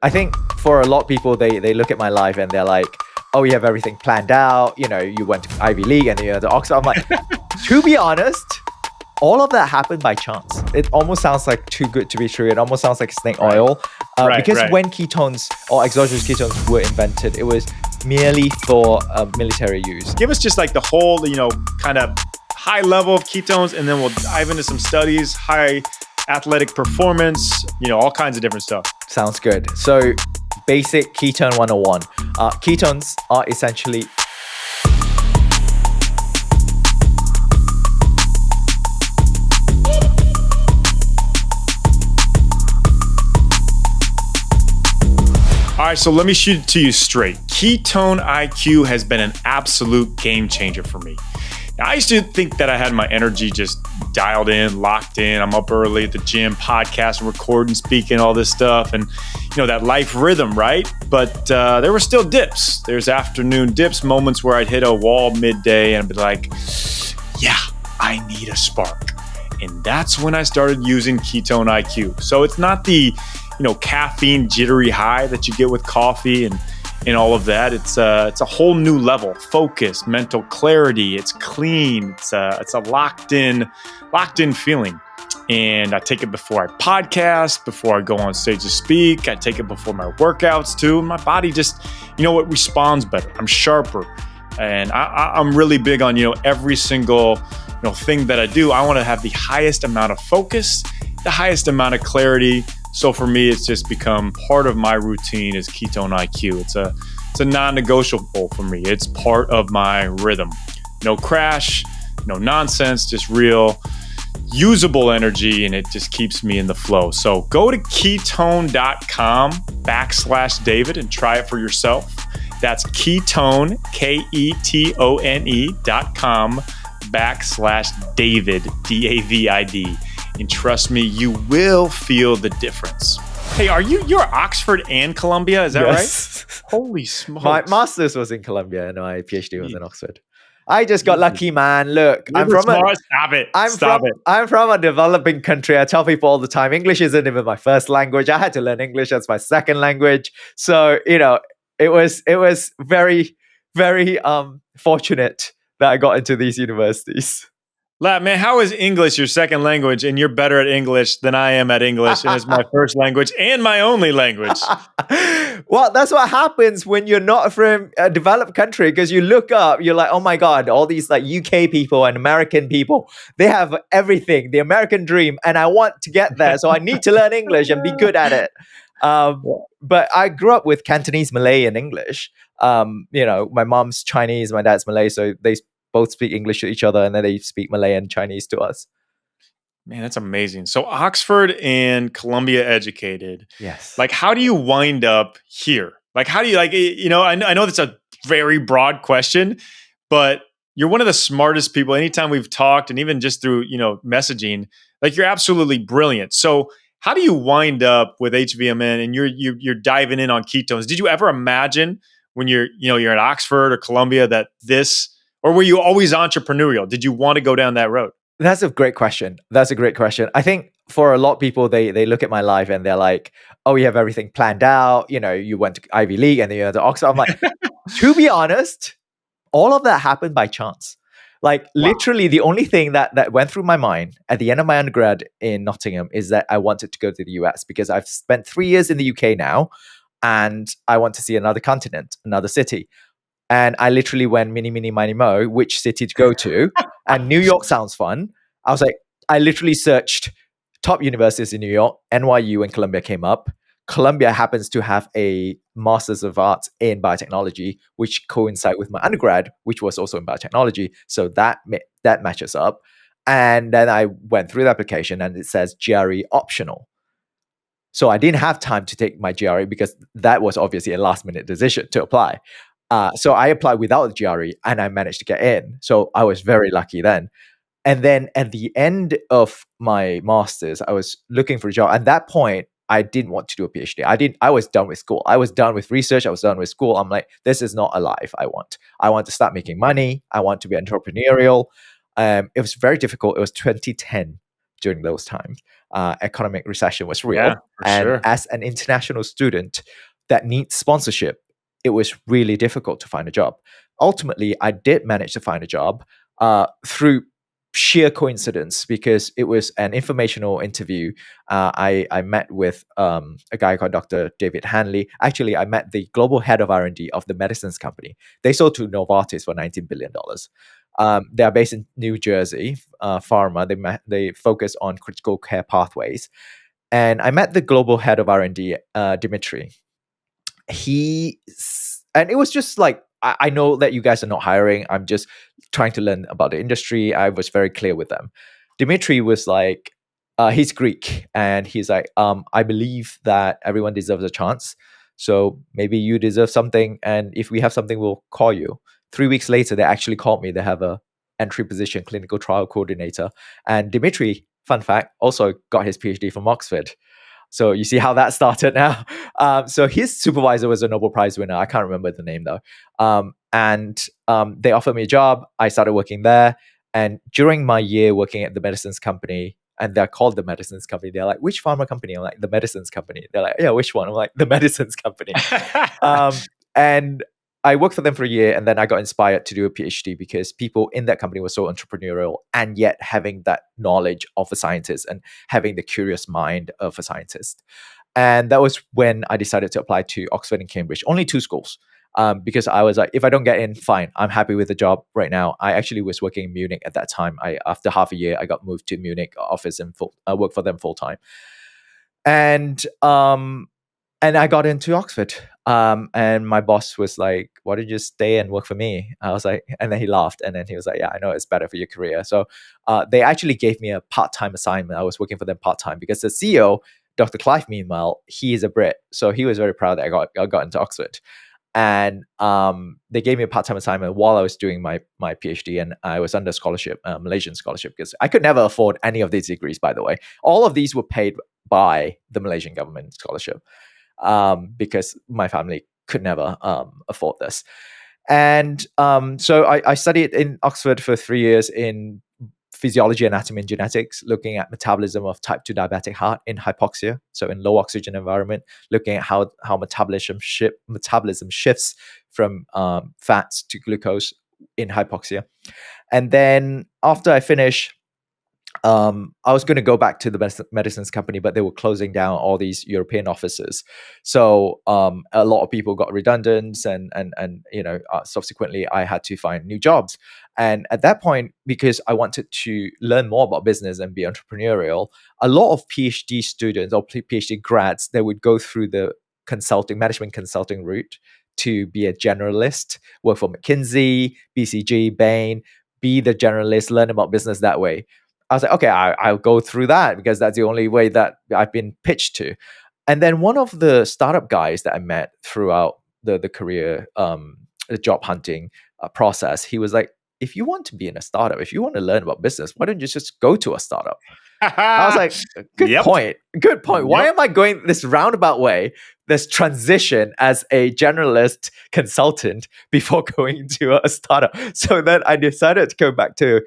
I think for a lot of people, they look at my life and they're like, oh, you have everything planned out. You know, you went to Ivy League and you know to Oxford. I'm like, to be honest, all of that happened by chance. It almost sounds like too good to be true. It almost sounds like snake oil. Because when ketones or exogenous ketones were invented, it was merely for military use. Give us just like the whole, kind of high level of ketones, and then we'll dive into some studies, high athletic performance, all kinds of different stuff. Sounds good. So basic ketone 101. Ketones are essentially All right, so let me shoot it to you straight. Ketone IQ has been an absolute game changer for me. Now, I used to think that I had my energy just dialed in, locked in. I'm up early at the gym, podcasting, recording, speaking, all this stuff. And, that life rhythm, right? But there were still dips. There's afternoon dips, moments where I'd hit a wall midday and I'd be like, yeah, I need a spark. And that's when I started using Ketone IQ. So it's not the, caffeine jittery high that you get with coffee and all of that. It's a whole new level. Focus, mental clarity. It's clean. It's a locked in feeling. And I take it before I podcast, before I go on stage to speak. I take it before my workouts too. My body just, it responds better. I'm sharper. And I'm really big on, every single, thing that I do. I want to have the highest amount of focus, the highest amount of clarity. So for me, it's just become part of my routine is Ketone IQ. It's a non-negotiable for me. It's part of my rhythm. No crash, no nonsense, just real usable energy, and it just keeps me in the flow. So go to ketone.com/David and try it for yourself. That's ketone, ketone.com/David, DAVID. And trust me, you will feel the difference. Hey, you're Oxford and Columbia, is that right? Holy smokes. My master's was in Columbia and my PhD was in Oxford. I just got lucky, man. Look, I'm from a developing country. I tell people all the time, English isn't even my first language. I had to learn English as my second language. So, it was very, very fortunate that I got into these universities. Latt, man, how is English your second language and you're better at English than I am at English and it's my first language and my only language? Well, that's what happens when you're not from a developed country, because you look up, you're like, oh my God, all these like UK people and American people, they have everything, the American dream, and I want to get there. So I need to learn English and be good at it. But I grew up with Cantonese, Malay, and English. My mom's Chinese, my dad's Malay, so they both speak English to each other, and then they speak Malay and Chinese to us. Man, that's amazing. So Oxford and Columbia educated. Yes. Like, how do you wind up here? Like, how do you I know that's a very broad question, but you're one of the smartest people. Anytime we've talked, and even just through, messaging, like you're absolutely brilliant. So how do you wind up with H.V.M.N. and you're diving in on ketones? Did you ever imagine when you're at Oxford or Columbia that this, or were you always entrepreneurial? Did you want to go down that road? That's a great question. I think for a lot of people, they look at my life and they're like, oh, you have everything planned out. You went to Ivy League and then you went to Oxford. I'm like, to be honest, all of that happened by chance. Like literally the only thing that went through my mind at the end of my undergrad in Nottingham is that I wanted to go to the US because I've spent 3 years in the UK now and I want to see another continent, another city. And I literally went mini, mo, which city to go to. And New York sounds fun. I was like, I literally searched top universities in New York. NYU and Columbia came up. Columbia happens to have a Master's of Arts in Biotechnology, which coincide with my undergrad, which was also in biotechnology. So that matches up. And then I went through the application and it says GRE optional. So I didn't have time to take my GRE because that was obviously a last minute decision to apply. So I applied without the GRE and I managed to get in. So I was very lucky then. And then at the end of my master's, I was looking for a job. At that point, I didn't want to do a PhD. I was done with school. I was done with research. I was done with school. I'm like, this is not a life I want. I want to start making money. I want to be entrepreneurial. It was very difficult. It was 2010 during those times. Economic recession was real. Yeah, for And sure. as an international student that needs sponsorship, it was really difficult to find a job. Ultimately, I did manage to find a job through sheer coincidence because it was an informational interview. I met with a guy called Dr. David Hanley. Actually, I met the global head of R&D of the medicines company. They sold to Novartis for $19 billion. They are based in New Jersey, pharma. They focus on critical care pathways. And I met the global head of R&D, Dimitri. And it was just like, I know that you guys are not hiring. I'm just trying to learn about the industry. I was very clear with them. Dimitri was like, he's Greek, and he's like, I believe that everyone deserves a chance. So maybe you deserve something, and if we have something, we'll call you. 3 weeks later, they actually called me. They have a entry position, clinical trial coordinator. And Dimitri, fun fact, also got his PhD from Oxford. So you see how that started now. So his supervisor was a Nobel Prize winner. I can't remember the name though. And they offered me a job. I started working there. And during my year working at the medicines company, and they're called the medicines company, they're like, which pharma company? I'm like, the medicines company. They're like, yeah, which one? I'm like, the medicines company. And I worked for them for a year, and then I got inspired to do a PhD because people in that company were so entrepreneurial, and yet having that knowledge of a scientist and having the curious mind of a scientist. And that was when I decided to apply to Oxford and Cambridge, only 2 schools. Because I was like, if I don't get in, fine. I'm happy with the job right now. I actually was working in Munich at that time. After half a year, I got moved to Munich office and work for them full time. And I got into Oxford. And my boss was like, why don't you just stay and work for me? I was like, and then he laughed. And then he was like, yeah, I know it's better for your career. So they actually gave me a part-time assignment. I was working for them part-time because the CEO, Dr. Clive, meanwhile, he is a Brit. So he was very proud that I got into Oxford. And they gave me a part-time assignment while I was doing my PhD, and I was under scholarship, Malaysian scholarship, because I could never afford any of these degrees, by the way. All of these were paid by the Malaysian government scholarship. Because my family could never afford this. And so I studied in Oxford for 3 years in physiology, anatomy, and genetics, looking at metabolism of type 2 diabetic heart in hypoxia, so in low oxygen environment, looking at how metabolism shifts from fats to glucose in hypoxia. And then after I finished, I was going to go back to the medicines company, but they were closing down all these European offices. So a lot of people got redundant, and subsequently I had to find new jobs. And at that point, because I wanted to learn more about business and be entrepreneurial, a lot of PhD students or PhD grads, they would go through the management consulting route to be a generalist, work for McKinsey, BCG, Bain, be the generalist, learn about business that way. I was like, okay, I'll go through that because that's the only way that I've been pitched to. And then one of the startup guys that I met throughout the career, the job hunting process, he was like, if you want to be in a startup, if you want to learn about business, why don't you just go to a startup? I was like, good point. Good point. Why am I going this roundabout way, this transition as a generalist consultant before going to a startup? So then I decided to go back to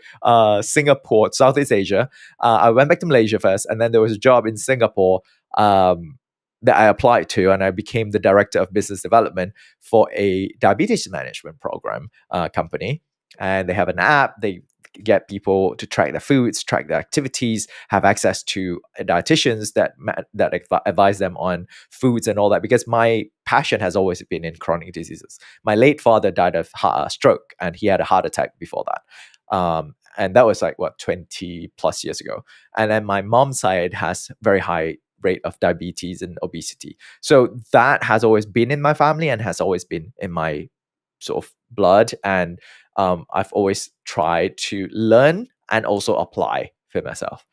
Singapore, Southeast Asia. I went back to Malaysia first, and then there was a job in Singapore that I applied to, and I became the director of business development for a diabetes management program company. And they have an app. They get people to track their foods, track their activities, have access to dietitians that advise them on foods and all that. Because my passion has always been in chronic diseases. My late father died of stroke, and he had a heart attack before that. And that was 20 plus years ago. And then my mom's side has very high rate of diabetes and obesity. So that has always been in my family and has always been in my sort of blood. And I've always tried to learn and also apply for myself.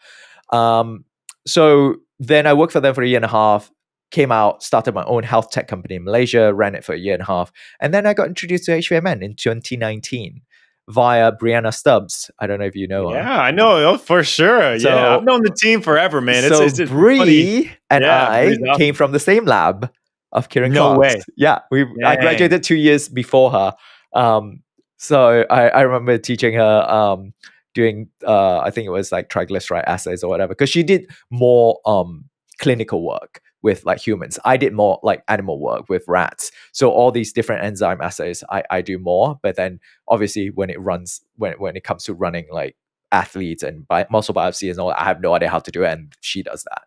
So then I worked for them for 1.5 years, came out, started my own health tech company in Malaysia, ran it for 1.5 years. And then I got introduced to H.V.M.N. in 2019 via Brianna Stubbs. I don't know if you know her. Yeah, I know, for sure. So, yeah, I've known the team forever, man. So it's Bree and I Bree's awesome. came from the same lab of Kieran No Clark's. way. Yeah, I graduated 2 years before her. So I remember teaching her doing I think it was like triglyceride assays or whatever, because she did more clinical work with like humans. I did more like animal work with rats. So all these different enzyme assays, I do more. But then obviously when it comes to running like athletes and muscle biopsy and all that, I have no idea how to do it, and she does that.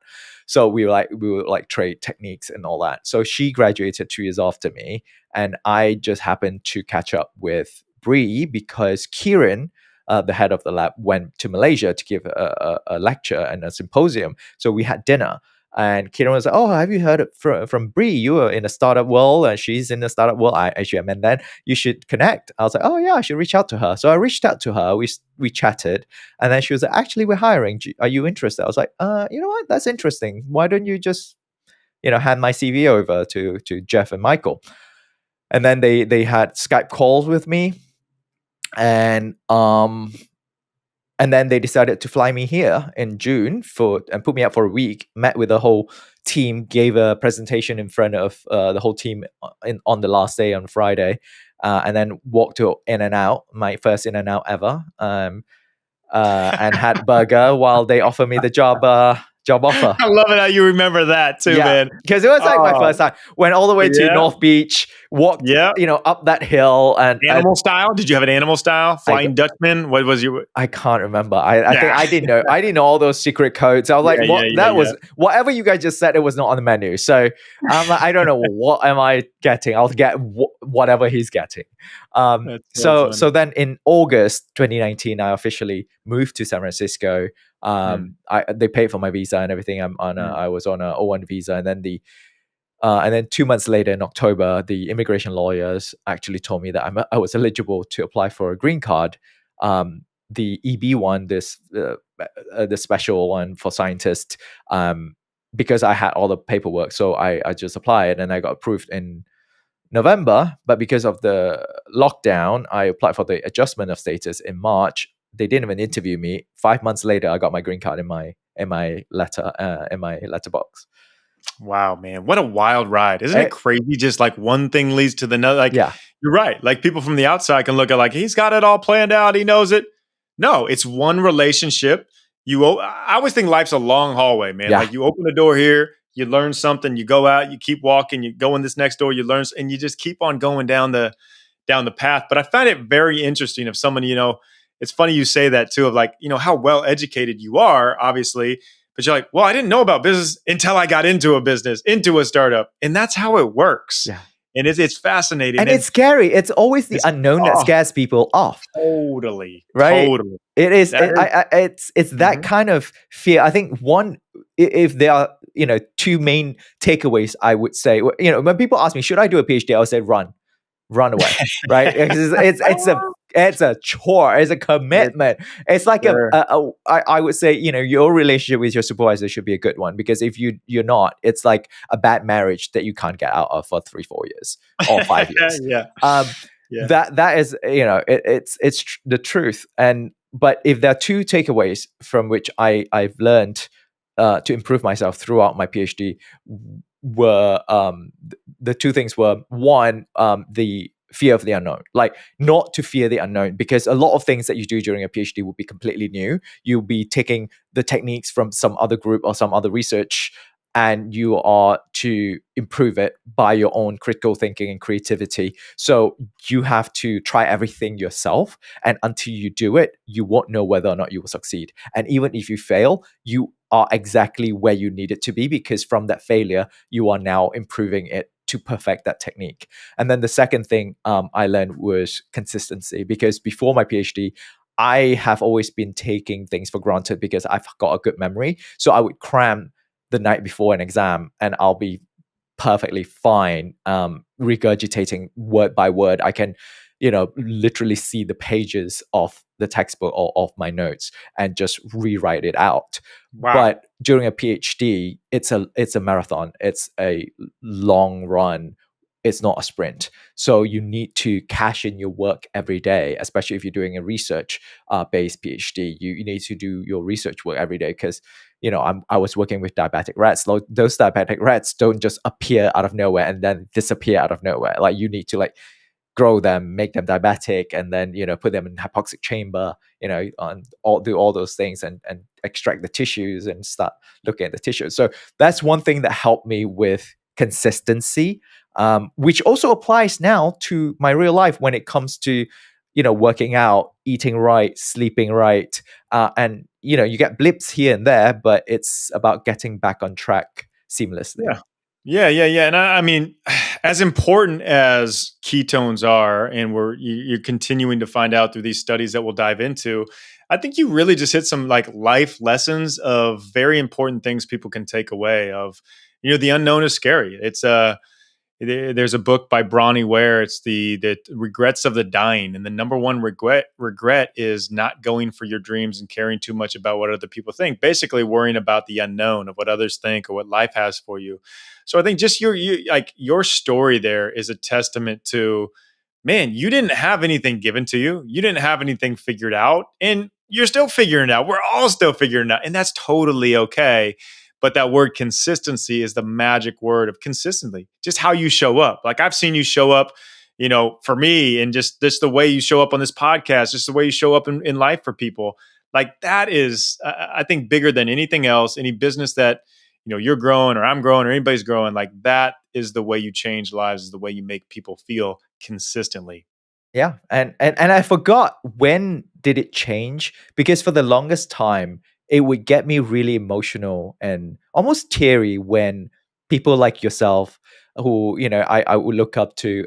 So we would like trade techniques and all that. So she graduated 2 years after me, and I just happened to catch up with Bree because Kieran, the head of the lab, went to Malaysia to give a lecture and a symposium. So we had dinner. And Kieran was like, "Oh, have you heard from Bree? You were in the startup world, and she's in the startup world. H.V.M.N. Then you should connect." I was like, "Oh yeah, I should reach out to her." So I reached out to her. We chatted, and then she was like, "Actually, we're hiring. Are you interested?" I was like, You know what? That's interesting. Why don't you just hand my CV over to Jeff and Michael?" And then they had Skype calls with me, and then they decided to fly me here in June and put me up for a week. Met with the whole team, gave a presentation in front of the whole team on the last day on Friday, and then walked to In-N-Out, my first In-N-Out ever, and had burger while they offer me the job offer. I love it how you remember that too, man. Because it was like my first time. Went all the way to North Beach, walked, up that hill, and animal style. Did you have an animal style? Flying Dutchman? What was your? I can't remember. I think I didn't know. I didn't know all those secret codes. I was like, what? Was whatever you guys just said. It was not on the menu. So I'm like, I don't know what am I getting. I'll get whatever he's getting. So then in August 2019, I officially moved to San Francisco. They paid for my visa and everything. I was on a O1 visa, and then 2 months later in October, the immigration lawyers actually told me that I was eligible to apply for a green card. The EB one, the special one for scientists, because I had all the paperwork. So I just applied, and I got approved in November. But because of the lockdown, I applied for the adjustment of status in March. They didn't even interview me. 5 months later, I got my green card in my letterbox. Wow, man. What a wild ride. Isn't it crazy? Just like one thing leads to the other. Like, you're right. Like people from the outside can look at like, he's got it all planned out. He knows it. No, it's one relationship. I always think life's a long hallway, man. Like you open the door here, you learn something, you go out, you keep walking, you go in this next door, you learn, and you just keep on going down the path. But I find it very interesting if someone, it's funny you say that too, of like, how well educated you are, obviously. But you're like, well, I didn't know about business until I got into a business, into a startup. And that's how it works. Yeah. And it's fascinating. And it's scary. It's always the unknown that scares people off. Totally. Right? Totally. It is. It's that kind of fear. I think one, if there are, two main takeaways, I would say, when people ask me, should I do a PhD? I would say, run away. Right? It's a chore. It's a commitment. It's like I would say, your relationship with your supervisor should be a good one, because if you're not, it's like a bad marriage that you can't get out of for 3-4 years or 5 years. That is, it's the truth. But if there are two takeaways from which I've learned to improve myself throughout my PhD, were the two things were, one, the fear of the unknown, like not to fear the unknown, because a lot of things that you do during a PhD will be completely new. You'll be taking the techniques from some other group or some other research, and you are to improve it by your own critical thinking and creativity. So you have to try everything yourself, and until you do it, you won't know whether or not you will succeed. And even if you fail, you are exactly where you need it to be, because from that failure, you are now improving it to perfect that technique. And then the second thing I learned was consistency, because before my PhD, I have always been taking things for granted because I've got a good memory. So I would cram the night before an exam, and I'll be perfectly fine regurgitating word by word. I can, literally see the pages of the textbook or of my notes and just rewrite it out. Wow. But during a PhD, it's a marathon. It's a long run. It's not a sprint. So you need to cash in your work every day, especially if you're doing a research based PhD. You need to do your research work every day, because I was working with diabetic rats. Those diabetic rats don't just appear out of nowhere and then disappear out of nowhere. Like you need to grow them, make them diabetic, and then put them in hypoxic chamber, do all those things, and extract the tissues and start looking at the tissues. So that's one thing that helped me with consistency, which also applies now to my real life when it comes to working out, eating right, sleeping right, and you get blips here and there, but it's about getting back on track seamlessly. Yeah. Yeah. And I mean, as important as ketones are, and you're continuing to find out through these studies that we'll dive into, I think you really just hit some like life lessons of very important things people can take away of, the unknown is scary. There's a book by Bronnie Ware. It's the regrets of the dying, and the number one regret is not going for your dreams and caring too much about what other people think. Basically, worrying about the unknown of what others think or what life has for you. So I think just your story there is a testament to, man, you didn't have anything given to you. You didn't have anything figured out, and you're still figuring it out. We're all still figuring it out, and that's totally okay. But that word consistency is the magic word of consistently, just how you show up. Like I've seen you show up, for me, and just the way you show up on this podcast, just the way you show up in life for people. Like that is, I think, bigger than anything else. Any business that, you're growing or I'm growing or anybody's growing, like that is the way you change lives, is the way you make people feel consistently. Yeah, and I forgot, when did it change? Because for the longest time, it would get me really emotional and almost teary when people like yourself, who I would look up to,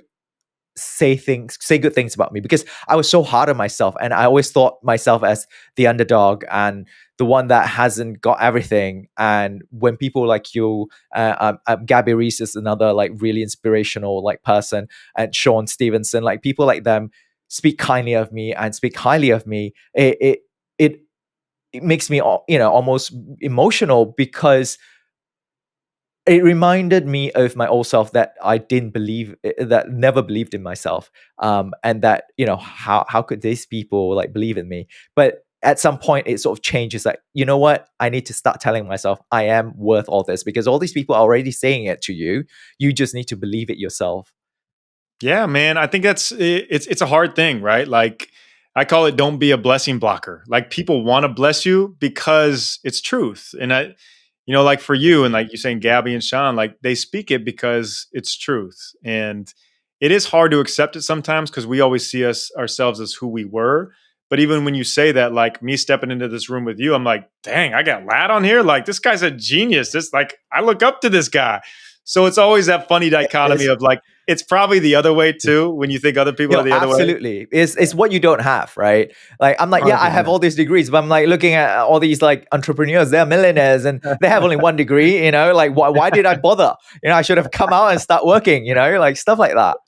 say good things about me, because I was so hard on myself, and I always thought myself as the underdog and the one that hasn't got everything. And when people like you, Gabby Reese is another like really inspirational like person, and Sean Stevenson, like people like them speak kindly of me and speak highly of me, it it makes me almost emotional, because it reminded me of my old self, that I didn't believe, that never believed in myself, and that how could these people like believe in me? But at some point, it sort of changes. Like, you know what? I need to start telling myself I am worth all this, because all these people are already saying it to you. You just need to believe it yourself. Yeah, man. I think it's a hard thing, right? Like I call it, don't be a blessing blocker. Like people want to bless you because it's truth. And like for you and like you saying Gabby and Sean, like they speak it because it's truth. And it is hard to accept it sometimes because we always see ourselves as who we were. But even when you say that, like me stepping into this room with you, I'm like, dang, I got Latt on here. Like this guy's a genius. This, like, I look up to this guy. So it's always that funny dichotomy of like, it's probably the other way too when you think other people are the other way. Absolutely. It's what you don't have, right? Like I'm like, yeah, I have 100%. all these degrees, but I'm like looking at all these like entrepreneurs, they're millionaires and they have only one degree, like why did I bother? I should have come out and start working, like stuff like that.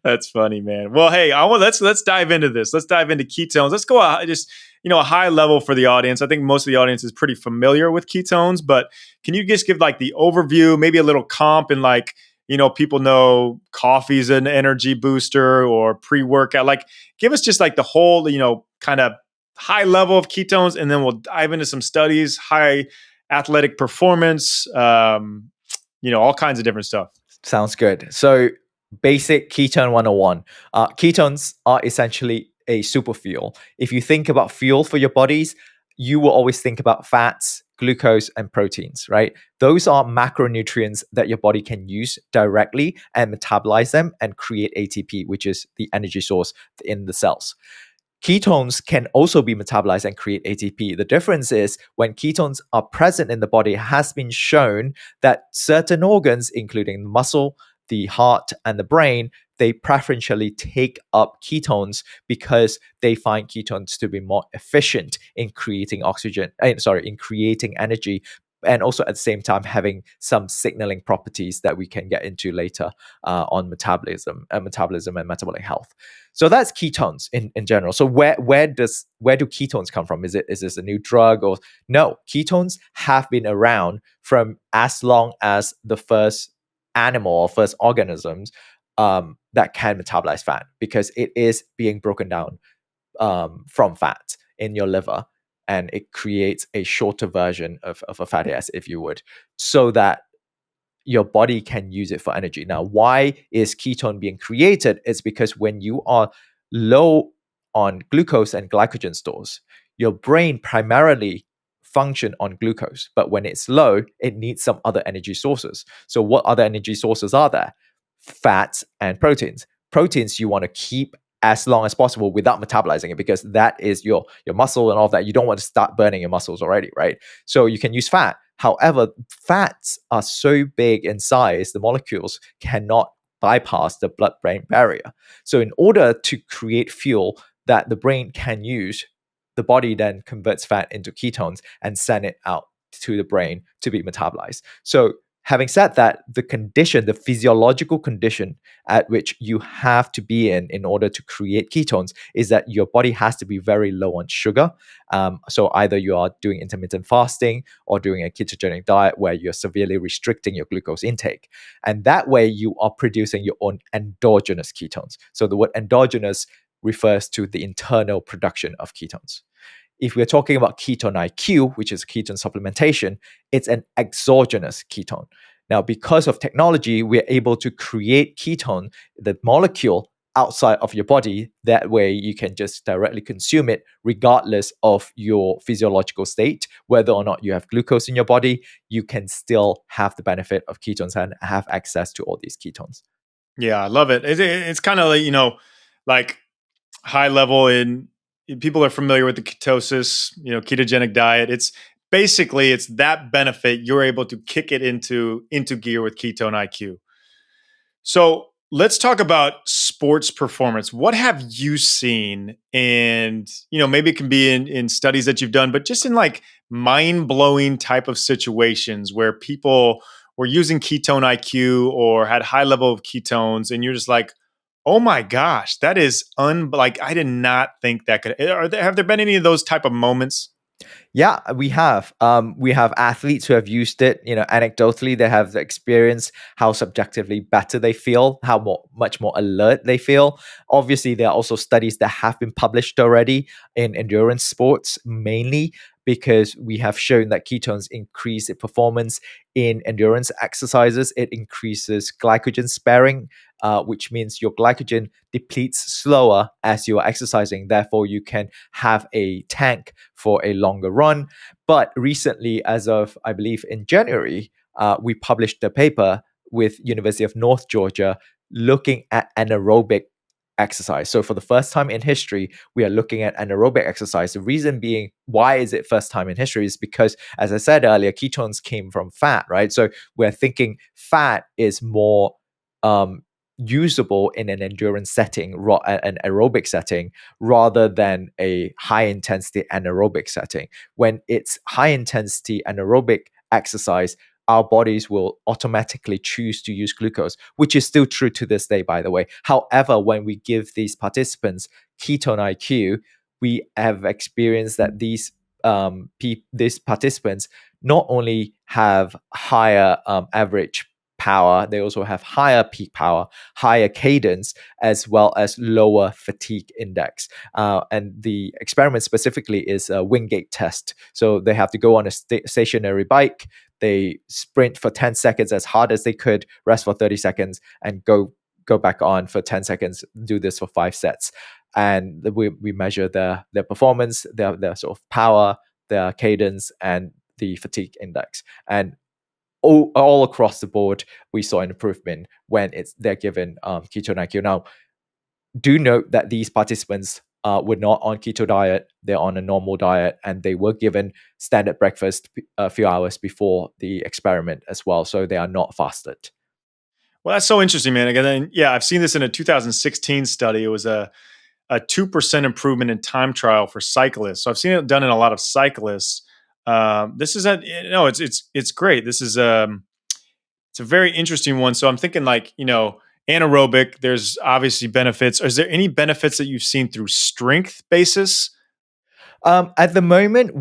That's funny, man. Well, hey, let's dive into this. Let's dive into ketones. Let's go just a high level for the audience. I think most of the audience is pretty familiar with ketones, but can you just give like the overview, maybe a little comp, and like people know coffee's an energy booster or pre-workout. Like give us just like the whole kind of high level of ketones, and then we'll dive into some studies, high athletic performance, all kinds of different stuff. Sounds good. So basic ketone 101. Ketones are essentially a super fuel. If you think about fuel for your bodies, you will always think about fats, glucose, and proteins, right? Those are macronutrients that your body can use directly and metabolize them and create ATP, which is the energy source in the cells. Ketones can also be metabolized and create ATP. The difference is when ketones are present in the body, it has been shown that certain organs, including the muscle, the heart, and the brain, they preferentially take up ketones because they find ketones to be more efficient in creating in creating energy, and also at the same time having some signaling properties that we can get into later on metabolism and metabolic health. So that's ketones in general. So where do ketones come from? Is this a new drug? Or no, ketones have been around from as long as the first animal or first organisms that can metabolize fat, because it is being broken down from fat in your liver, and it creates a shorter version of a fatty acid, if you would, so that your body can use it for energy. Now, why is ketone being created? It's because when you are low on glucose and glycogen stores, your brain primarily function on glucose, but when it's low, it needs some other energy sources. So what other energy sources are there? Fats and proteins. Proteins you want to keep as long as possible without metabolizing it, because that is your muscle and all of that. You don't want to start burning your muscles already, right? So you can use fat. However, fats are so big in size, the molecules cannot bypass the blood-brain barrier. So in order to create fuel that the brain can use, the body then converts fat into ketones and send it out to the brain to be metabolized. So having said that, the physiological condition at which you have to be in order to create ketones is that your body has to be very low on sugar. So either you are doing intermittent fasting or doing a ketogenic diet where you're severely restricting your glucose intake. And that way you are producing your own endogenous ketones. So the word endogenous refers to the internal production of ketones. If we're talking about ketone IQ, which is ketone supplementation, it's an exogenous ketone. Now, because of technology, we're able to create ketone, the molecule, outside of your body. That way, you can just directly consume it regardless of your physiological state. Whether or not you have glucose in your body, you can still have the benefit of ketones and have access to all these ketones. Yeah, I love it. It's kind of like, like high level in people are familiar with the ketosis, ketogenic diet. It's basically it's that benefit you're able to kick it into gear with ketone IQ. So let's talk about sports performance. What have you seen? And, maybe it can be in studies that you've done, but just in like mind blowing type of situations where people were using ketone IQ or had high level of ketones, and you're just like, oh my gosh, that is like, I did not think that could, have there been any of those type of moments? Yeah, we have. We have athletes who have used it. Anecdotally, they have experienced how subjectively better they feel, how much more alert they feel. Obviously, there are also studies that have been published already in endurance sports, mainly because we have shown that ketones increase the performance in endurance exercises. It increases glycogen sparing, which means your glycogen depletes slower as you are exercising. Therefore, you can have a tank for a longer run. But recently, as of I believe in January, we published a paper with University of North Georgia looking at anaerobic exercise. So for the first time in history, we are looking at anaerobic exercise. The reason being, why is it first time in history, is because, as I said earlier, ketones came from fat, right? So we're thinking fat is more um, usable in an endurance setting, an aerobic setting, rather than a high intensity anaerobic setting. When it's high intensity anaerobic exercise, our bodies will automatically choose to use glucose, which is still true to this day, by the way. However, when we give these participants ketone IQ, we have experienced that these participants not only have higher average power, they also have higher peak power, higher cadence, as well as lower fatigue index. And the experiment specifically is a Wingate test. So they have to go on a stationary bike. They sprint for 10 seconds as hard as they could, rest for 30 seconds, and go back on for 10 seconds, do this for 5 sets. And we measure their performance, their sort of power, their cadence, and the fatigue index. And all across the board, we saw an improvement when they're given ketone IQ. Now, do note that these participants were not on keto diet; they're on a normal diet, and they were given standard breakfast a few hours before the experiment as well. So they are not fasted. Well, that's so interesting, man. Again, yeah, I've seen this in a 2016 study. It was a 2% improvement in time trial for cyclists. So I've seen it done in a lot of cyclists. This is it's great. This is it's a very interesting one. So I'm thinking like, anaerobic, there's obviously benefits. Is there any benefits that you've seen through strength basis? At the moment,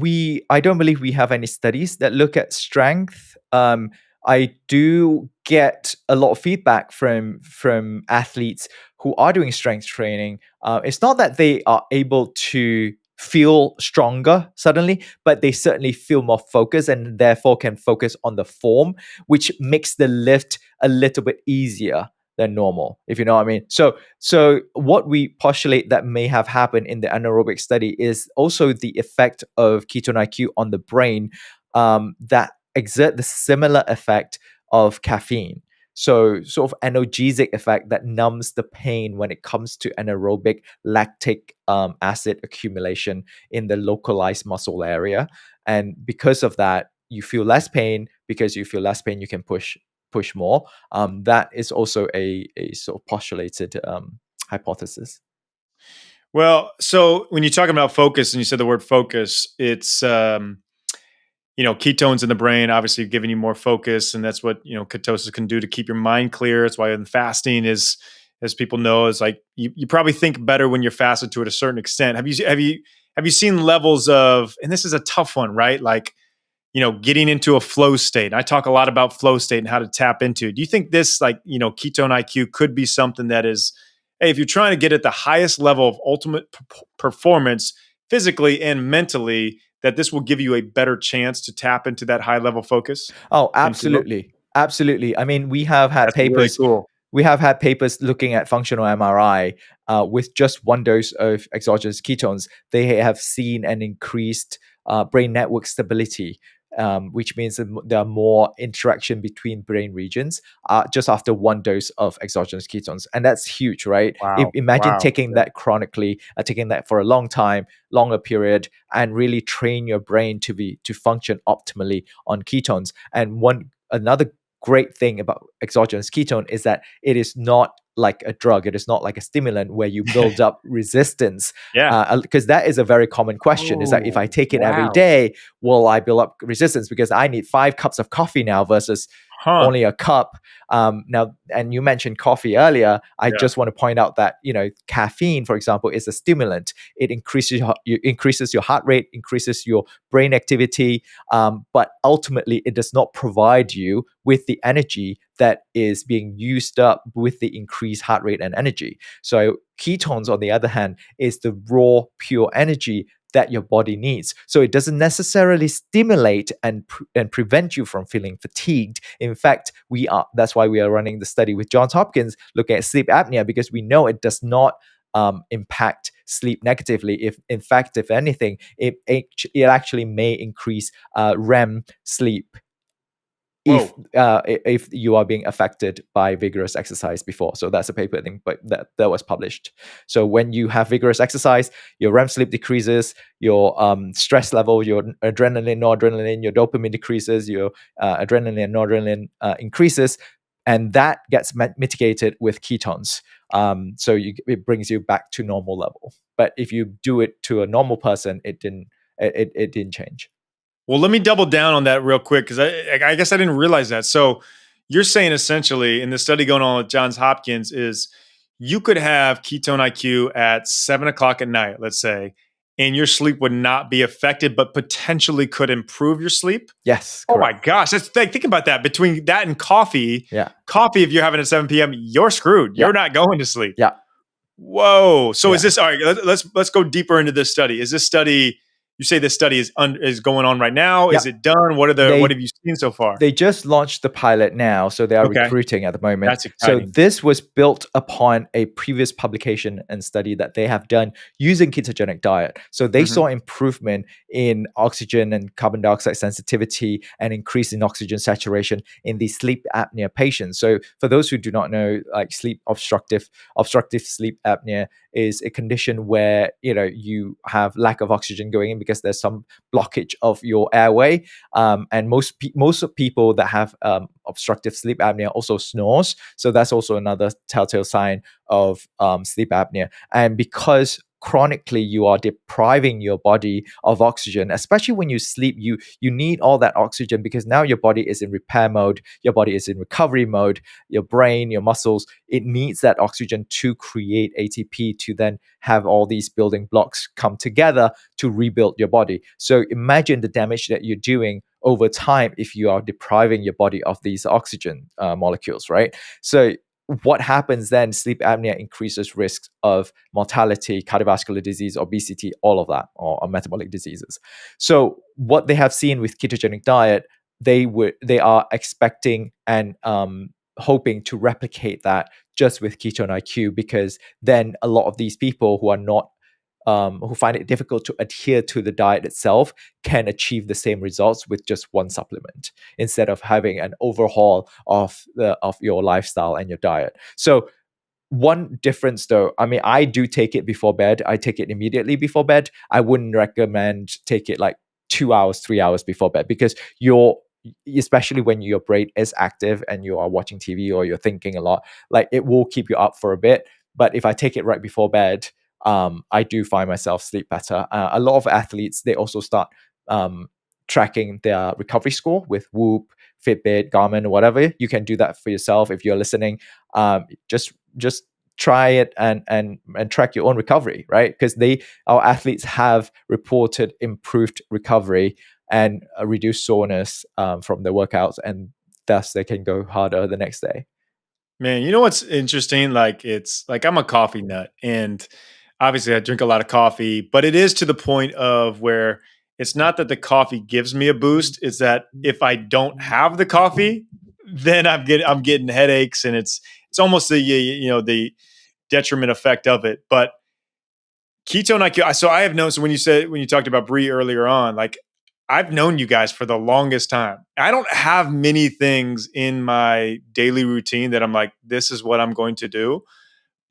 I don't believe we have any studies that look at strength. I do get a lot of feedback from athletes who are doing strength training. It's not that they are able to feel stronger suddenly, but they certainly feel more focused and therefore can focus on the form, which makes the lift a little bit easier than normal, if you know what I mean. So what we postulate that may have happened in the anaerobic study is also the effect of ketone IQ on the brain, that exert the similar effect of caffeine. So sort of analgesic effect that numbs the pain when it comes to anaerobic lactic acid accumulation in the localized muscle area. And because of that, you feel less pain. Because you feel less pain, you can push more. That is also a sort of postulated hypothesis. Well, so when you're talking about focus and you said the word focus, it's ketones in the brain obviously giving you more focus, and that's what ketosis can do to keep your mind clear. That's why in fasting is, as people know, is like you probably think better when you're fasted to a certain extent. Have you seen levels of, and this is a tough one, right? Like, getting into a flow state. I talk a lot about flow state and how to tap into it. Do you think this, like, ketone IQ could be something that is, hey, if you're trying to get at the highest level of ultimate performance physically and mentally, that this will give you a better chance to tap into that high level focus Oh, and flow? absolutely. Absolutely. I mean, That's really cool. we have had papers looking at functional MRI with just one dose of exogenous ketones. They have seen an increased brain network stability, which means that there are more interaction between brain regions just after one dose of exogenous ketones. And that's huge, right? Wow. Imagine Wow. taking that chronically, taking that for a long time, longer period, and really train your brain to function optimally on ketones. And another great thing about exogenous ketone is that it is not like a drug. It is not like a stimulant where you build up resistance. Yeah. Because that is a very common question. Is that if I Oh, take it every wow. day, will I build up resistance? Because I need 5 cups of coffee now versus Huh. only a cup. Now, and you mentioned coffee earlier. I Yeah. just want to point out that caffeine, for example, is a stimulant. It increases your heart rate, increases your brain activity, but ultimately, it does not provide you with the energy that is being used up with the increased heart rate and energy. So ketones, on the other hand, is the raw, pure energy that your body needs. So it doesn't necessarily stimulate and prevent you from feeling fatigued. In fact, that's why we are running the study with Johns Hopkins looking at sleep apnea, because we know it does not impact sleep negatively. If in fact, if anything, it actually may increase REM sleep if Whoa. if you are being affected by vigorous exercise before. So that's a paper, I think, but that was published. So when you have vigorous exercise, your REM sleep decreases, your stress level, your adrenaline, noradrenaline, your dopamine decreases, your adrenaline and noradrenaline increases, and that gets mitigated with ketones. So it brings you back to normal level. But if you do it to a normal person, it didn't change. Well, let me double down on that real quick, because I guess I didn't realize that. So you're saying essentially in the study going on with Johns Hopkins is you could have ketone IQ at 7 o'clock at night, let's say, and your sleep would not be affected, but potentially could improve your sleep. Yes, Oh my correct. gosh, think about that. Between that and coffee, Yeah, if you're having at 7 p.m., you're screwed. yeah, You're not going to sleep. yeah. Whoa. So is Yeah. this all right? Let's go deeper into this study. Is this study? You say this study is going on right now? Yeah. Is it done? What They have you seen so far? they just launched the pilot now, so they are Okay, recruiting at the moment. that's So exciting. this was built upon a previous publication and study that they have done using ketogenic diet. So they Mhm. saw improvement in oxygen and carbon dioxide sensitivity and increase in oxygen saturation in the sleep apnea patients. So for those who do not know, like obstructive sleep apnea is a condition where you have lack of oxygen going in because there's some blockage of your airway, and most of people that have obstructive sleep apnea also snores. So that's also another telltale sign of sleep apnea. And because chronically you are depriving your body of oxygen, especially when you sleep, you need all that oxygen because now your body is in repair mode, your body is in recovery mode, your brain, your muscles, it needs that oxygen to create ATP to then have all these building blocks come together to rebuild your body. So imagine the damage that you're doing over time if you are depriving your body of these oxygen molecules, right? So what happens then? Sleep apnea increases risks of mortality, cardiovascular disease, obesity, all of that, or metabolic diseases. So what they have seen with ketogenic diet, they are expecting and hoping to replicate that just with ketone IQ, because then a lot of these people who are not who find it difficult to adhere to the diet itself can achieve the same results with just one supplement instead of having an overhaul of your lifestyle and your diet. So one difference though, I mean, I do take it before bed. I take it immediately before bed. I wouldn't recommend take it like 2 hours, 3 hours before bed, because especially when your brain is active and you are watching TV or you're thinking a lot, like it will keep you up for a bit. But if I take it right before bed, I do find myself sleep better. A lot of athletes, they also start tracking their recovery score with Whoop, Fitbit, Garmin, or whatever. You can do that for yourself if you're listening. Just try it and track your own recovery, right? Because our athletes have reported improved recovery and reduced soreness from the workouts, and thus they can go harder the next day. Man, you know what's interesting? Like it's like I'm a coffee nut and obviously I drink a lot of coffee, but it is to the point of where it's not that the coffee gives me a boost, it's that if I don't have the coffee, then I'm getting headaches and it's almost the the detriment effect of it. But Ketone IQ, so I have known, so when you talked about Bree earlier on, like I've known you guys for the longest time. I don't have many things in my daily routine that I'm like, this is what I'm going to do.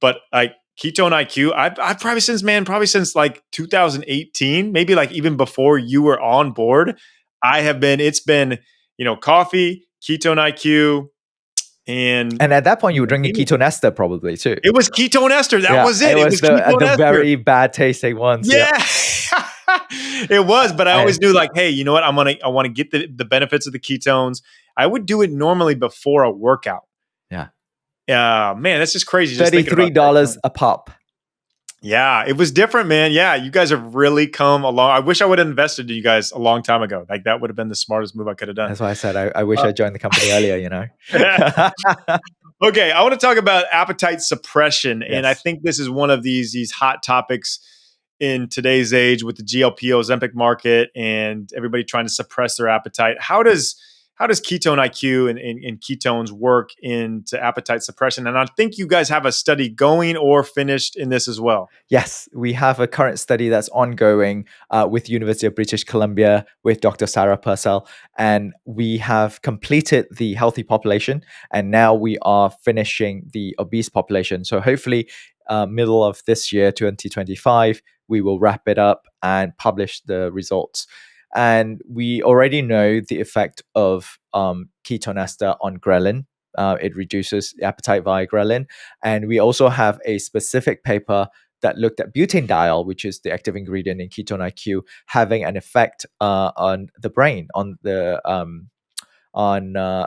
But like Ketone IQ, I've probably since like 2018, maybe like even before you were on board. It's been, coffee, Ketone IQ, and And at that point, you were drinking maybe ketone ester probably too. it was Ketone Ester. That Yeah, was it it. It was was the Ketone Ester. very bad tasting ones. Yeah, Yeah. It was, but I I, always knew like, hey, you know what? I want to get the benefits of the ketones. I would do it normally before a workout. yeah. Man, that's just crazy just thinking about $33 that. a pop. Yeah, it was different, man. Yeah, you guys have really come along. I wish I would have invested in you guys a long time ago. Like that would have been the smartest move I could have done. That's why I said I wish I joined the company earlier. You know. Okay, I want to talk about appetite suppression, and I Yes. think this is one of these hot topics in today's age with the GLP Ozempic market and everybody trying to suppress their appetite. How does ketone IQ and ketones work into appetite suppression? And I think you guys have a study going or finished in this as well. Yes, we have a current study that's ongoing with University of British Columbia with Dr. Sarah Purcell, and we have completed the healthy population, and now we are finishing the obese population. So hopefully, middle of this year, 2025, we will wrap it up and publish the results. And we already know the effect of ketone ester on ghrelin. It reduces appetite via ghrelin. And we also have a specific paper that looked at butanediol, which is the active ingredient in ketone IQ, having an effect on the brain, on a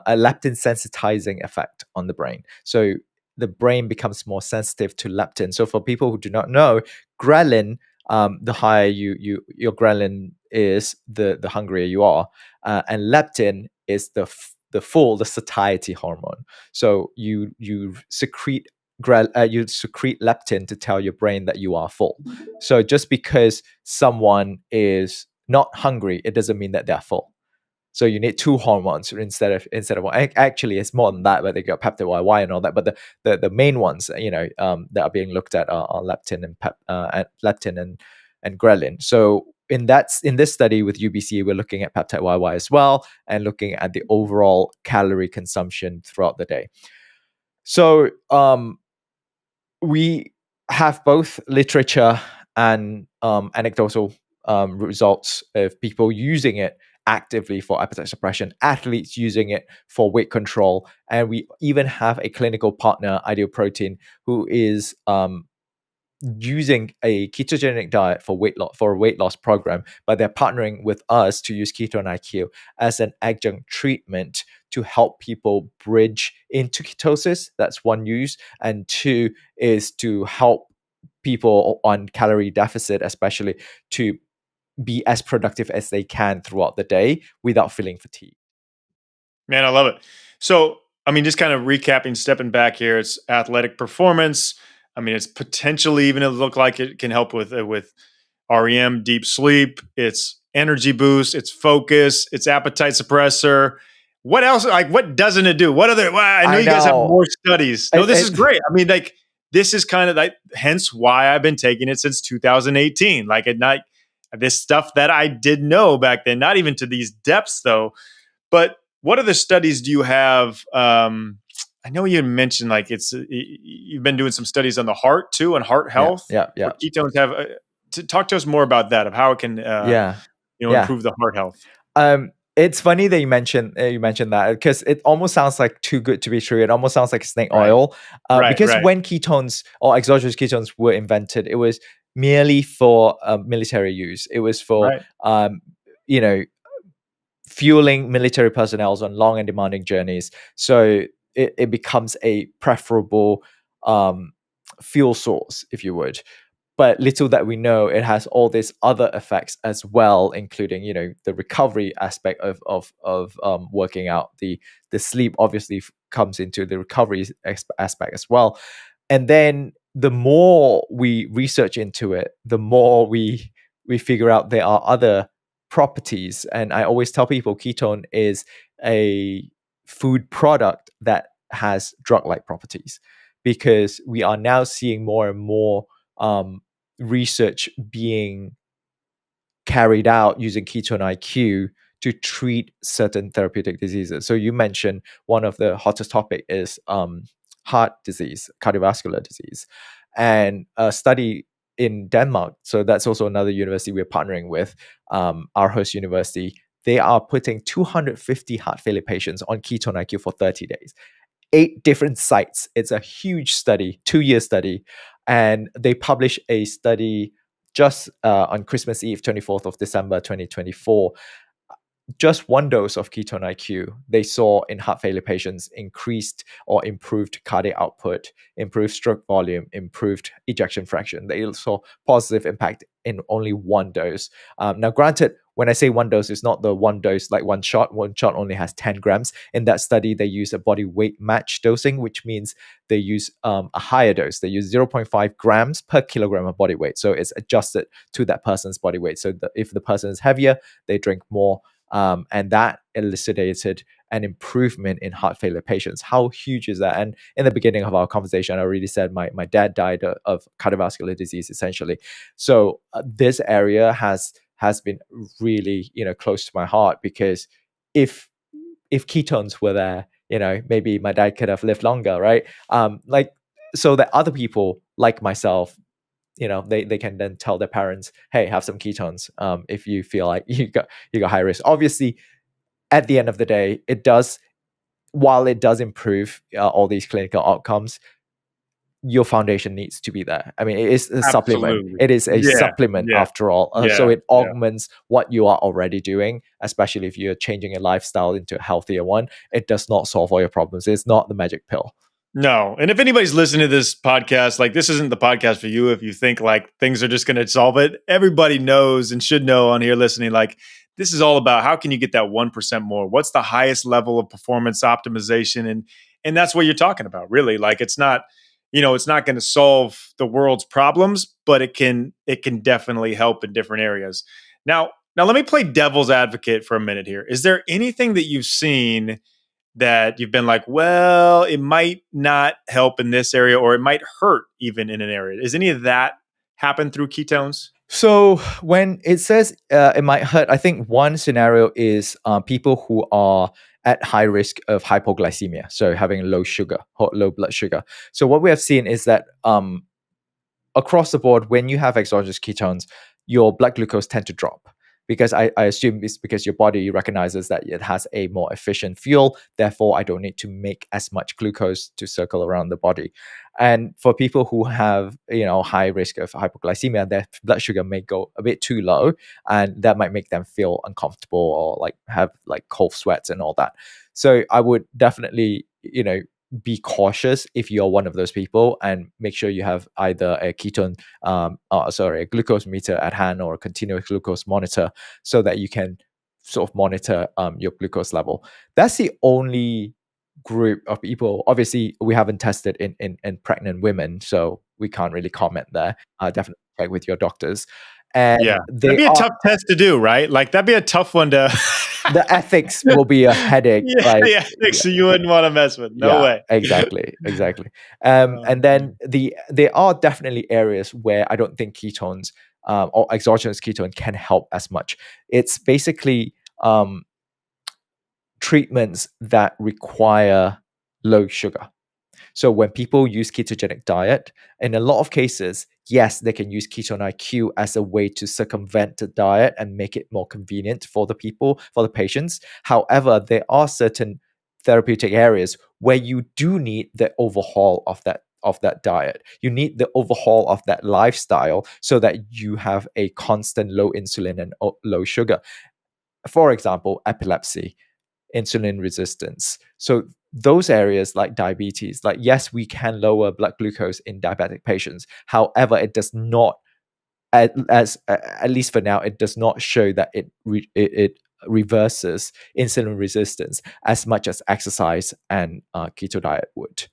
leptin sensitizing effect on the brain. So the brain becomes more sensitive to leptin. So for people who do not know, ghrelin, the higher your ghrelin is, the hungrier you are, and leptin is the satiety hormone. So you secrete you secrete leptin to tell your brain that you are full. So just because someone is not hungry, it doesn't mean that they're full. So you need two hormones instead of one. Actually, it's more than that, but they got peptide YY and all that. But the main ones, that are being looked at are leptin and ghrelin. So in this study with UBC, we're looking at peptide YY as well, and looking at the overall calorie consumption throughout the day. So we have both literature and anecdotal results of people using it actively for appetite suppression, athletes using it for weight control, and we even have a clinical partner, Ideal Protein, who is using a ketogenic diet for a weight loss program, but they're partnering with us to use ketone IQ as an adjunct treatment to help people bridge into ketosis. That's one use, and two is to help people on calorie deficit, especially, to be as productive as they can throughout the day without feeling fatigued. Man, I love it. So I mean, just kind of recapping, stepping back here, it's athletic performance. I mean, it's potentially even it look like it can help with REM, deep sleep. It's energy boost. It's focus. It's appetite suppressor. What else? Like, what doesn't it do? What other? Well, I know I you guys have know. more studies. No, this is It, great. I mean, like, this is kind of like, hence why I've been taking it since 2018. Like, at night, this stuff that I did know back then, not even to these depths though. But what other studies do you have? I know you mentioned like you've been doing some studies on the heart too and heart yeah, health yeah, where yeah, ketones have. To talk to us more about that of how it can yeah, yeah. improve the heart health. It's funny that you mentioned that because it almost sounds like too good to be true. It almost sounds like snake Right, oil. right, Because right, when ketones or exogenous ketones were invented, it was merely for military use. It was for right. you know fueling military personnel on long and demanding journeys. So it becomes a preferable um, fuel source, if you would. But little that we know, it has all these other effects as well, including the recovery aspect of working out. The sleep obviously comes into the recovery aspect as well. And then the more we research into it, the more we figure out there are other properties. And I always tell people ketone is a food product that has drug-like properties, because we are now seeing more and more research being carried out using Ketone IQ to treat certain therapeutic diseases. So you mentioned one of the hottest topic is heart disease, cardiovascular disease, and a study in Denmark. So that's also another university we're partnering with, our host university. They are putting 250 heart failure patients on Ketone IQ for 30 days. 8 different sites. It's a huge study, 2-year study. And they published a study just on Christmas Eve, 24th of December, 2024. Just one dose of Ketone IQ, they saw in heart failure patients increased or improved cardiac output, improved stroke volume, improved ejection fraction. They saw positive impact in only one dose. Now, granted, when I say one dose, it's not the one dose like one shot. One shot only has 10 grams. In that study, they use a body weight match dosing, which means they use a higher dose. They use 0.5 grams per kilogram of body weight. So it's adjusted to that person's body weight. So if the person is heavier, they drink more. And that elicited an improvement in heart failure patients. How huge is that? And in the beginning of our conversation, I already said my dad died of cardiovascular disease, essentially. So this area has been really close to my heart, because if ketones were there, maybe my dad could have lived longer, right? Like, so that other people like myself, they can then tell their parents, hey, have some ketones if you feel like you got high risk. Obviously, at the end of the day, while it does improve all these clinical outcomes, your foundation needs to be there. I mean, it is a supplement. Absolutely. It is a Yeah, supplement yeah, after all. So yeah, it yeah. augments what you are already doing, especially if you're changing your lifestyle into a healthier one. It does not solve all your problems. It's not the magic pill. No. And if anybody's listening to this podcast, like, this isn't the podcast for you if you think like things are just going to solve it. Everybody knows and should know on here listening, like, this is all about how can you get that 1% more? What's the highest level of performance optimization? And that's what you're talking about, really. Like, it's not, it's not going to solve the world's problems, but it can definitely help in different areas. Now let me play devil's advocate for a minute here. Is there anything that you've seen that you've been like, well, it might not help in this area, or it might hurt even in an area? Is any of that happen through ketones? So when it says it might hurt, I think one scenario is people who are at high risk of hypoglycemia, so having low sugar, low blood sugar. So what we have seen is that across the board, when you have exogenous ketones, your blood glucose tend to drop, because I assume it's because your body recognizes that it has a more efficient fuel. Therefore, I don't need to make as much glucose to circle around the body. And for people who have high risk of hypoglycemia, their blood sugar may go a bit too low, and that might make them feel uncomfortable or like have like cold sweats and all that. So I would definitely be cautious if you're one of those people, and make sure you have either a a glucose meter at hand, or a continuous glucose monitor, so that you can sort of monitor your glucose level. That's the only group of people. Obviously, we haven't tested in pregnant women, so we can't really comment there. Definitely check with your doctors. And Yeah. That'd they be a are tough test to do, right? Like that'd be a tough one to the ethics will be a headache. Yeah, Like, the ethics you wouldn't want to mess with. No yeah, way. exactly. And Man. then there are definitely areas where I don't think ketones or exogenous ketone can help as much. It's basically treatments that require low sugar. So when people use ketogenic diet, in a lot of cases, yes, they can use Ketone IQ as a way to circumvent the diet and make it more convenient for the people, for the patients. However, there are certain therapeutic areas where you do need the overhaul of that diet. You need the overhaul of that lifestyle so that you have a constant low insulin and low sugar. For example, epilepsy, insulin resistance. So those areas like diabetes, like yes, we can lower blood glucose in diabetic patients. However, it does not, at least for now, it does not show that it reverses insulin resistance as much as exercise and keto diet would,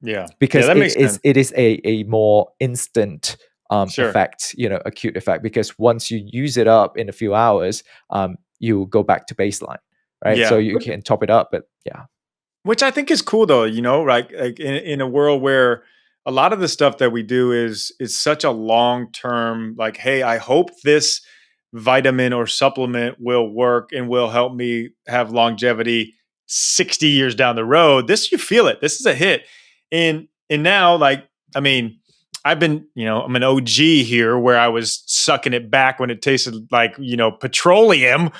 Yeah. Yeah, because that makes sense. it is a more instant Sure. effect, acute effect. Because once you use it up in a few hours, you go back to baseline, right? So Yeah. you can top it up, but yeah. Which I think is cool though, right? Like in a world where a lot of the stuff that we do is such a long term, like, hey, I hope this vitamin or supplement will work and will help me have longevity 60 years down the road. This, you feel it. This is a hit. And now, like, I mean, I've been, I'm an OG here where I was sucking it back when it tasted like, petroleum.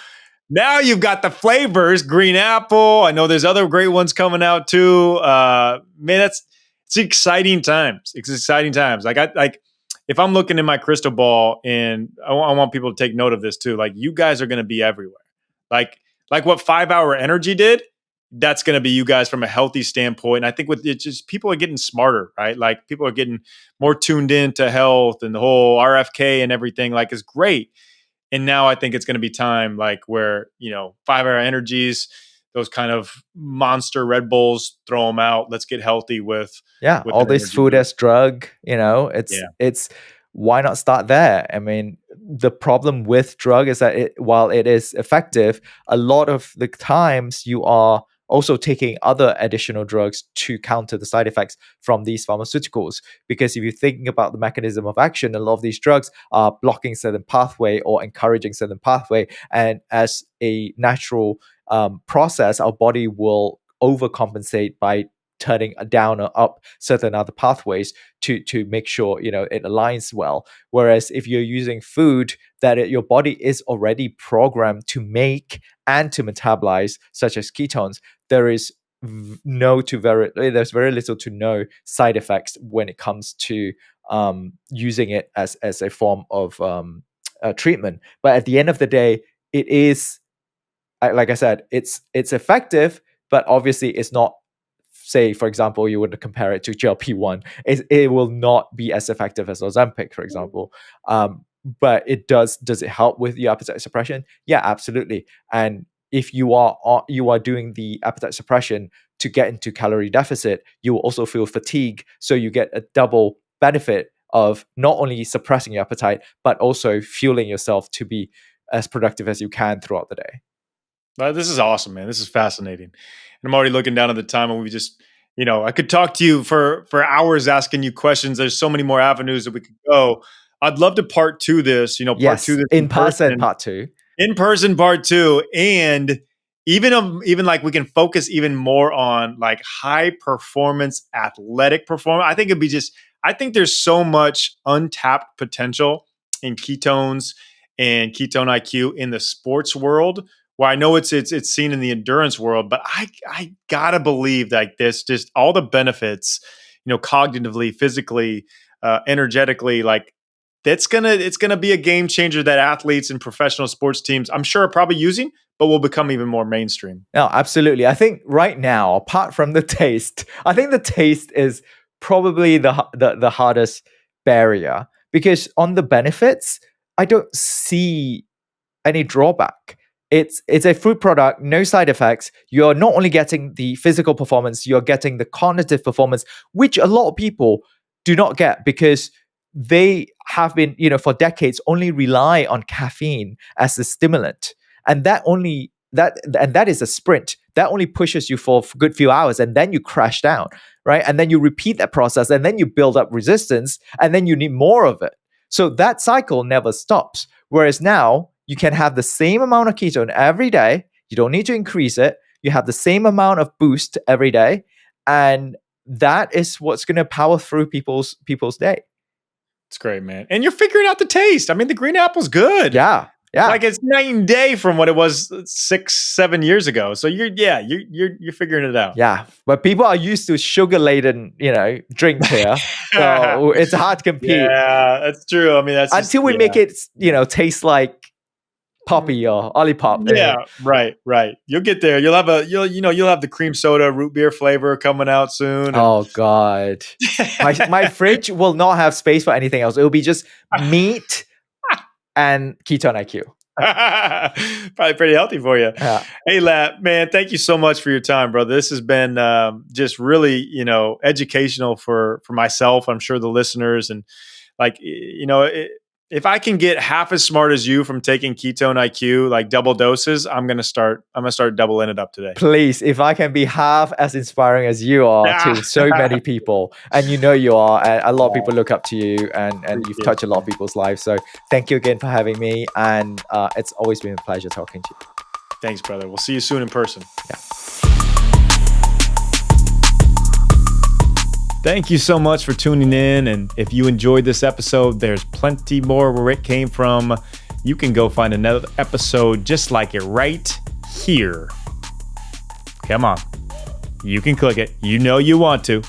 Now you've got the flavors, green apple. I know there's other great ones coming out too. Man, it's exciting times. It's exciting times. Like if I'm looking in my crystal ball, and I want people to take note of this too. Like you guys are going to be everywhere. Like what 5 Hour Energy did. That's going to be you guys from a healthy standpoint. And I think with it, just people are getting smarter, right? Like people are getting more tuned in to health, and the whole RFK and everything. Like is great. And now I think it's going to be time, like where 5 Hour Energies, those kind of monster Red Bulls, throw them out. Let's get healthy with All an this energy food drink. as drug, Yeah, it's why not start there? I mean, the problem with drug is that while it is effective, a lot of the times you are also taking other additional drugs to counter the side effects from these pharmaceuticals. Because if you're thinking about the mechanism of action, a lot of these drugs are blocking certain pathway or encouraging certain pathway, and as a natural process, our body will overcompensate by turning down or up certain other pathways to make sure it aligns well. Whereas if you're using food that your body is already programmed to make and to metabolize, such as ketones, there is there's very little to no side effects when it comes to using it as a form of treatment. But at the end of the day, it is, like I said, it's effective, but obviously it's not. Say, for example, you would compare it to GLP-1, it will not be as effective as Ozempic, for example. But it does it help with your appetite suppression? Yeah, absolutely. And if you are doing the appetite suppression to get into calorie deficit, you will also feel fatigue. So you get a double benefit of not only suppressing your appetite, but also fueling yourself to be as productive as you can throughout the day. this is awesome, man. This is fascinating. And I'm already looking down at the time, and we just, I could talk to you for hours asking you questions. There's so many more avenues that we could go. I'd love to part two this, part two Yes, this in in person, person. part two. In person part two, and even like we can focus even more on like high performance athletic performance. I think there's so much untapped potential in ketones and ketone IQ in the sports world, where I know it's seen in the endurance world, but I gotta believe like this, just all the benefits, cognitively, physically, energetically, like it's gonna be a game changer that athletes and professional sports teams, I'm sure, are probably using, but will become even more mainstream. No, absolutely. I think right now, apart from the taste, I think the taste is probably the hardest barrier, because on the benefits, I don't see any drawback. It's a fruit product, no side effects. You're not only getting the physical performance, you're getting the cognitive performance, which a lot of people do not get because they have been, for decades only rely on caffeine as a stimulant. And that is a sprint. That only pushes you for a good few hours and then you crash down, right? And then you repeat that process and then you build up resistance and then you need more of it. So that cycle never stops. Whereas now you can have the same amount of ketone every day. You don't need to increase it. You have the same amount of boost every day. And that is what's going to power through people's day. It's great, man. And you're figuring out the taste. I mean, the green apple's good. Yeah. Like it's night and day from what it was 6-7 years ago. So you're figuring it out. Yeah. But people are used to sugar-laden, drinks here. So it's hard to compete. Yeah, that's true. I mean, that's until we make it, taste like Poppy or Olipop. Yeah, right. You'll get there. You'll have the cream soda root beer flavor coming out soon. Oh God, my fridge will not have space for anything else. It will be just meat and Ketone IQ. Probably pretty healthy for you. Yeah. Hey, Latt, man, thank you so much for your time, brother. This has been just really, educational for myself. I'm sure the listeners, and if I can get half as smart as you from taking Ketone IQ, like double doses, I'm gonna start doubling it up today. Please, if I can be half as inspiring as you are to so many people, and you are, and a lot of people look up to you, and you've touched a lot of people's lives. So thank you again for having me, and it's always been a pleasure talking to you. Thanks, brother. We'll see you soon in person. Yeah. Thank you so much for tuning in. And if you enjoyed this episode, there's plenty more where it came from. You can go find another episode just like it right here. Come on. You can click it. You know you want to.